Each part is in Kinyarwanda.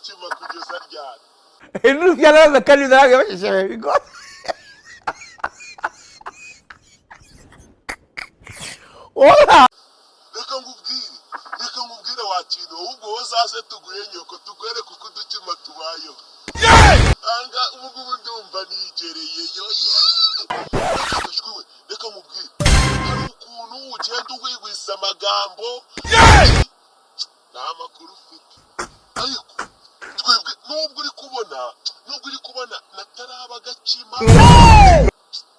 kudukima kugeza ryari Henry yaraza kandi ntabwo bashyeshye bigo. Ola. Reka ngubwire wakintu ahubwo wozaze tuguye nyoko tugwere kuko udukima tubayeho. Anga ubu ndumva nigereye yo. Reka ngubwire. Hari ukuntu ugenda wigwisa amagambo. Nta makuru ufite. Ariko twebwe nubwo uri kubona nataraba gakima.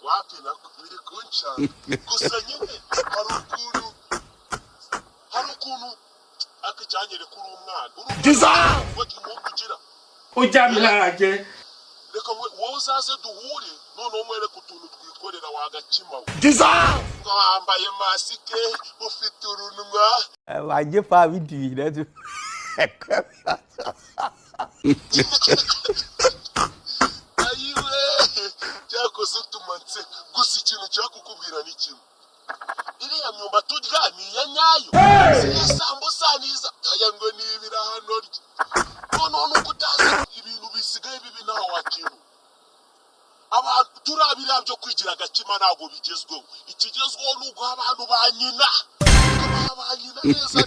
Wapi nako biri kunca. Gusa nyine hari ukuntu akijyanyere kuri umwana. Giza! Ugira. Ujyamiraje. Reka wowe uzaze duhure none umwereke utuntu twikorera wagakima. Giza! Wambaye masike ufite urunwa. Wanjye fa bidibira tu. Ayiwe cyakoze utumatse gusa ikintu cyakukubwira ni kimwe. Iriya myumba turya ni iya nyayo. Sambusa niza aya ngo ni ibirahano rye. None kutazi ibintu bisigaye bibi naho wakintu. Abantu turabira byo kwigira agakima ntago bigezweho. Ikigezweho nuko abantu banyina. Abanyina neza.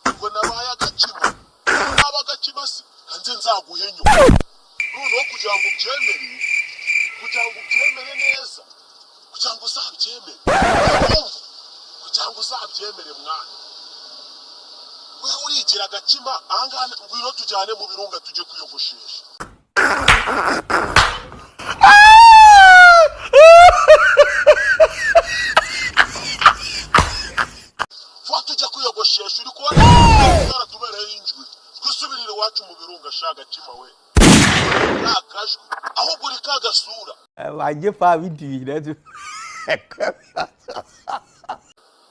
Ngo nabaye agakima. Naba agakima se kanze nzaguhenyo. None kugira ngo ubyemere neza. Kugira ngo uzabyemere mwana. We urigira agakima ahangana ngwino tujyane mu birunga tujye kuyogoshesha. Fuwa tujya kuyogoshesha uri kubona tubereye injwi. Twisubirire iwacu mu birunga sha agakima we. Nakajwe aho buri kagasura. Wanjye fa bidibira tu.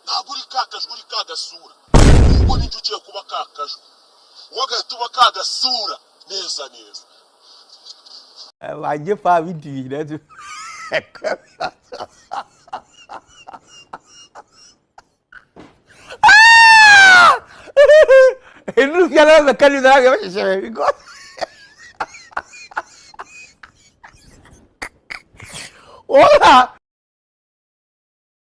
Ntabwo uri kakajwe uri kagasura. Ubwo ni ugiye kuba kakajwe. Wagahita uba kagasura neza. Wanjye fa bidibira tu. Henry yaraza kandi ntabwo bashyeshye bigo. Ola.